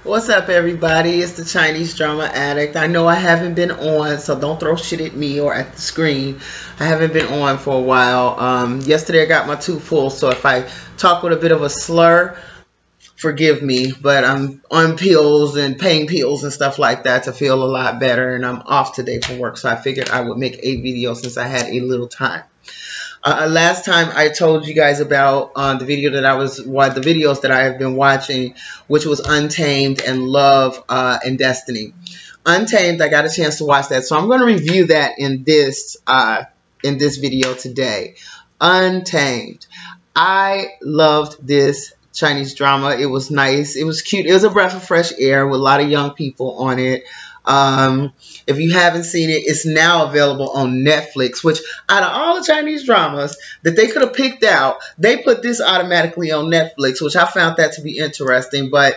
What's up, everybody? It's the Chinese drama addict. I know I haven't been on, so don't throw shit at me or at the screen. I haven't been on for a while. Yesterday I got my tooth pulled, so if I talk with a bit of a slur, forgive me. But I'm on pills and pain pills and stuff like that to feel a lot better, and I'm off today from work, so I figured I would make a video since I had a little time. Last time I told you guys about the videos that I have been watching, which was Untamed and Love and Destiny. Untamed, I got a chance to watch that, so I'm going to review that in this video today. Untamed, I loved this Chinese drama. It was nice. It was cute. It was a breath of fresh air with a lot of young people on it. If you haven't seen it, it's now available on Netflix, which out of all the Chinese dramas that they could have picked out, they put this automatically on Netflix, which I found that to be interesting. But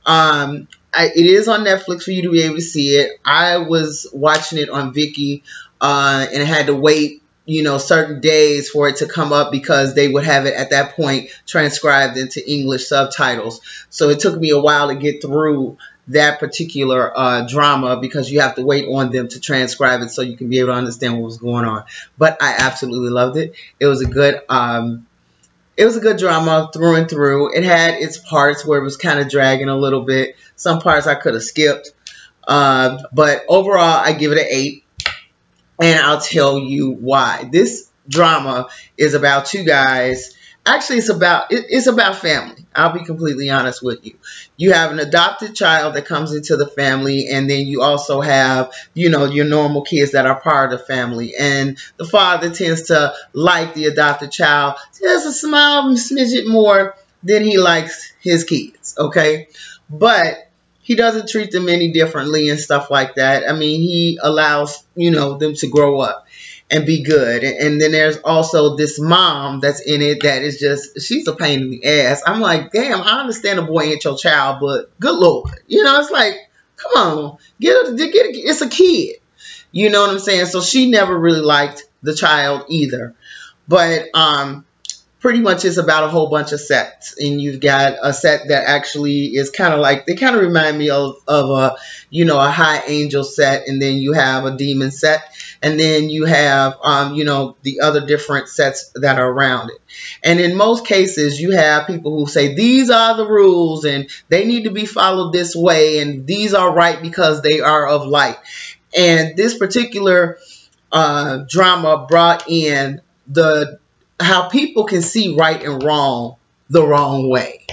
it is on Netflix for you to be able to see it. I was watching it on Viki, and I had to wait, certain days for it to come up because they would have it at that point transcribed into English subtitles. So it took me a while to get through that particular drama because you have to wait on them to transcribe it so you can be able to understand what was going on. But I absolutely loved it. It was a good drama through and through. It had its parts where it was kind of dragging a little bit. Some parts I could have skipped. But overall, I give it an 8. And I'll tell you why. This drama is about two guys. Actually, it's about family. I'll be completely honest with you. You have an adopted child that comes into the family, and then you also have, your normal kids that are part of the family. And the father tends to like the adopted child just a small smidget more than he likes his kids, okay? But he doesn't treat them any differently and stuff like that. I mean, he allows, them to grow up and be good. And then there's also this mom that's in it that is she's a pain in the ass. I'm like, damn, I understand a boy ain't your child, but good Lord. It's like, come on, it's a kid. You know what I'm saying? So she never really liked the child either. But pretty much it's about a whole bunch of sets, and you've got a set that actually is kind of like, they kind of remind me of a, a high angel set, and then you have a demon set, and then you have, the other different sets that are around it. And in most cases, you have people who say, these are the rules, and they need to be followed this way, and these are right because they are of light. And this particular drama brought in how people can see right and wrong the wrong way.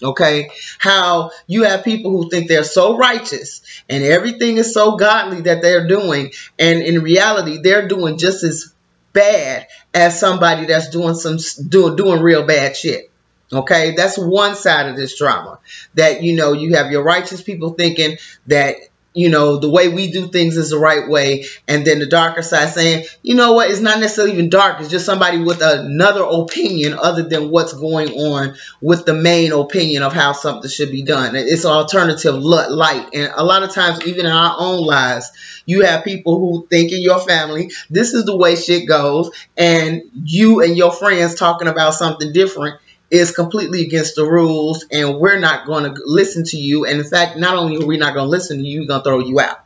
Okay? How you have people who think they're so righteous and everything is so godly that they're doing, and in reality they're doing just as bad as somebody that's doing real bad shit. Okay? That's one side of this drama. That you have your righteous people thinking that the way we do things is the right way. And then the darker side saying, you know what, it's not necessarily even dark. It's just somebody with another opinion other than what's going on with the main opinion of how something should be done. It's alternative light. And a lot of times, even in our own lives, you have people who think in your family, this is the way shit goes. And you and your friends talking about something different is completely against the rules, and we're not going to listen to you. And in fact, not only are we not going to listen to you, we're going to throw you out.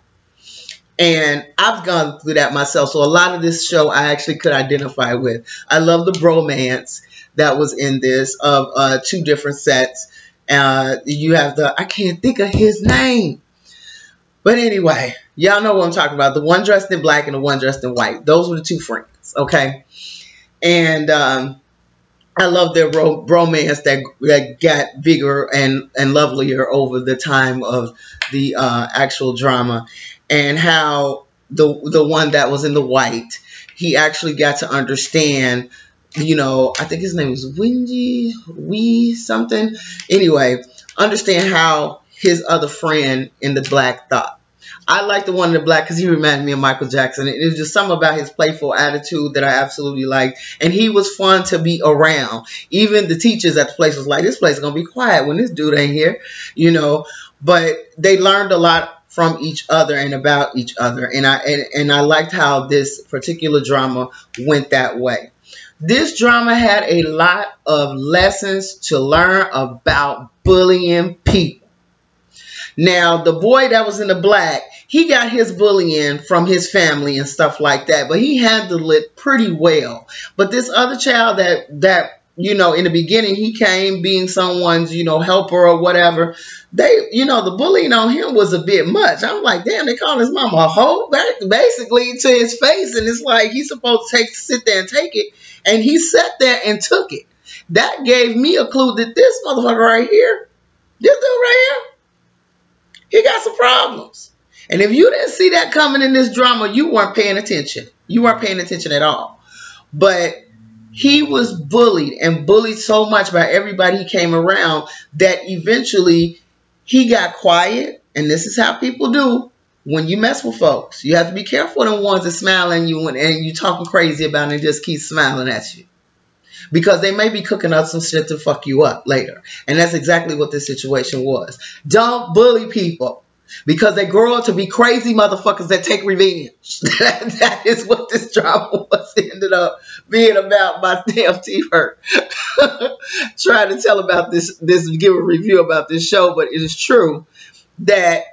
And I've gone through that myself. So a lot of this show I actually could identify with. I love the bromance that was in this of two different sets. You have I can't think of his name. But anyway, y'all know what I'm talking about. The one dressed in black and the one dressed in white. Those were the two friends, okay? And I love their bromance that got bigger and lovelier over the time of the actual drama, and how the one that was in the white, he actually got to understand, I think his name was Wee something. Anyway, understand how his other friend in the black thought. I like the one in the black because he reminded me of Michael Jackson. It was just something about his playful attitude that I absolutely liked. And he was fun to be around. Even the teachers at the place was like, this place is going to be quiet when this dude ain't here, But they learned a lot from each other and about each other. And I liked how this particular drama went that way. This drama had a lot of lessons to learn about bullying people. Now, the boy that was in the black, he got his bullying from his family and stuff like that, but he handled it pretty well. But this other child that you know, in the beginning, he came being someone's, you know, helper or whatever. They, you know, the bullying on him was a bit much. I'm like, damn, they call his mama a hoe, basically, to his face. And it's like, he's supposed to sit there and take it. And he sat there and took it. That gave me a clue that this motherfucker right here, this dude right here, he got some problems. And if you didn't see that coming in this drama, you weren't paying attention. You weren't paying attention at all. But he was bullied and bullied so much by everybody he came around that eventually he got quiet. And this is how people do when you mess with folks. You have to be careful of the ones that smile at you and you talking crazy about it and just keep smiling at you. Because they may be cooking up some shit to fuck you up later. And that's exactly what this situation was. Don't bully people. Because they grow up to be crazy motherfuckers that take revenge. That is what this drama was ended up being about. My damn teeth hurt. Trying to tell about this, give a review about this show, but it is true that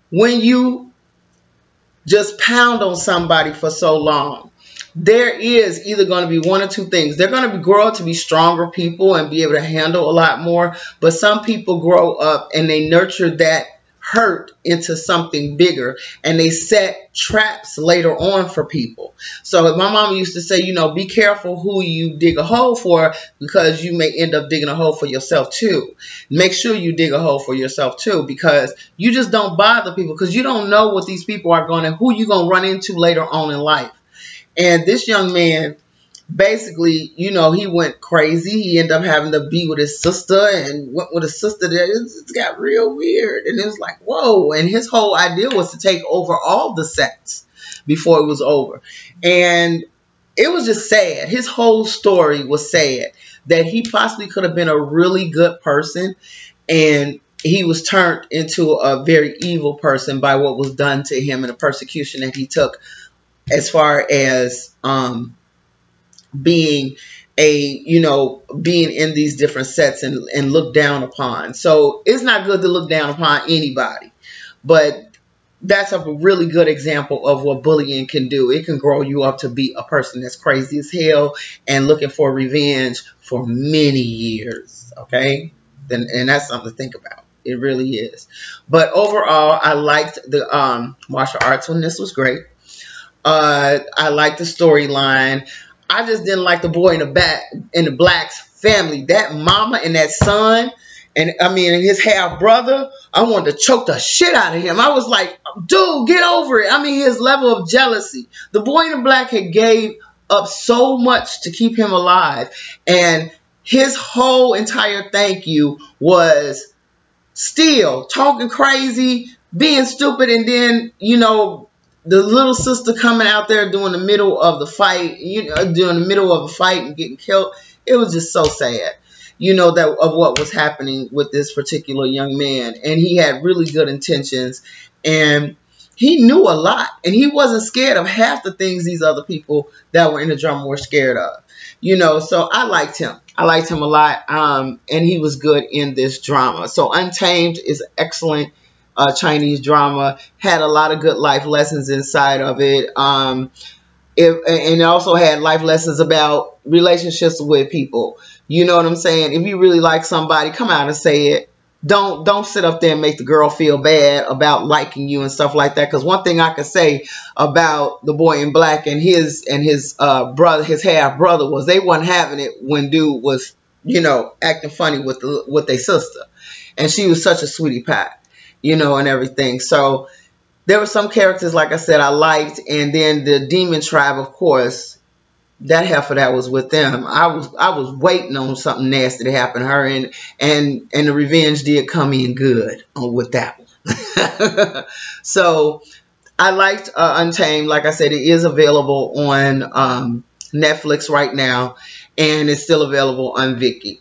when you just pound on somebody for so long, there is either going to be one or two things. They're going to grow up to be stronger people and be able to handle a lot more. But some people grow up and they nurture that hurt into something bigger, and they set traps later on for people. So my mom used to say, you know, be careful who you dig a hole for, because you may end up digging a hole for yourself too. Make sure you dig a hole for yourself too, because you just don't bother people, because you don't know what these people are going to, who you're going to run into later on in life. And this young man, basically, you know, he went crazy. He ended up having to be with his sister and went with his sister. It got real weird. And it was like, whoa. And his whole idea was to take over all the sets before it was over. And it was just sad. His whole story was sad, that he possibly could have been a really good person, and he was turned into a very evil person by what was done to him and the persecution that he took, as far as being being in these different sets and looked down upon. So it's not good to look down upon anybody, but that's a really good example of what bullying can do. It can grow you up to be a person that's crazy as hell and looking for revenge for many years. Okay, and that's something to think about. It really is. But overall, I liked the martial arts one. This was great. I liked the storyline. I just didn't like the boy in the black's family. That mama and that son, and I mean his half brother, I wanted to choke the shit out of him. I was like, dude, get over it. I mean, his level of jealousy. The boy in the black had gave up so much to keep him alive, and his whole entire thank you was still talking crazy, being stupid, and then, you know, the little sister coming out there during the middle of the fight, during the middle of a fight and getting killed. It was just so sad, you know, that of what was happening with this particular young man. And he had really good intentions, and he knew a lot, and he wasn't scared of half the things these other people that were in the drama were scared of, you know. So I liked him. I liked him a lot, and he was good in this drama. So Untamed is excellent. Chinese drama, had a lot of good life lessons inside of it. And it also had life lessons about relationships with people. You know what I'm saying? If you really like somebody, come out and say it. Don't sit up there and make the girl feel bad about liking you and stuff like that. Because one thing I could say about the boy in black and his brother, his half brother, was they wasn't having it when dude was, you know, acting funny with their sister, and she was such a sweetie pie, you know, and everything. So there were some characters, like I said, I liked. And then the demon tribe, of course, that heifer that was with them, I was waiting on something nasty to happen to her, and the revenge did come in good with that one. So I liked Untamed. Like I said, it is available on Netflix right now, and it's still available on Viki.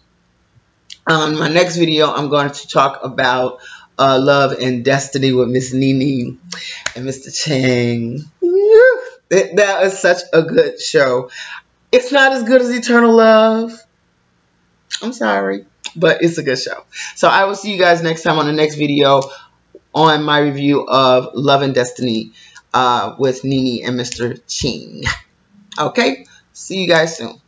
My next video, I'm going to talk about Love and Destiny with Miss Nini and Mr. Chang. That is such a good show. It's not as good as Eternal Love. I'm sorry, but it's a good show. So I will see you guys next time on the next video. on my review of Love and Destiny with Nini and Mr. Ching. Okay, see you guys soon.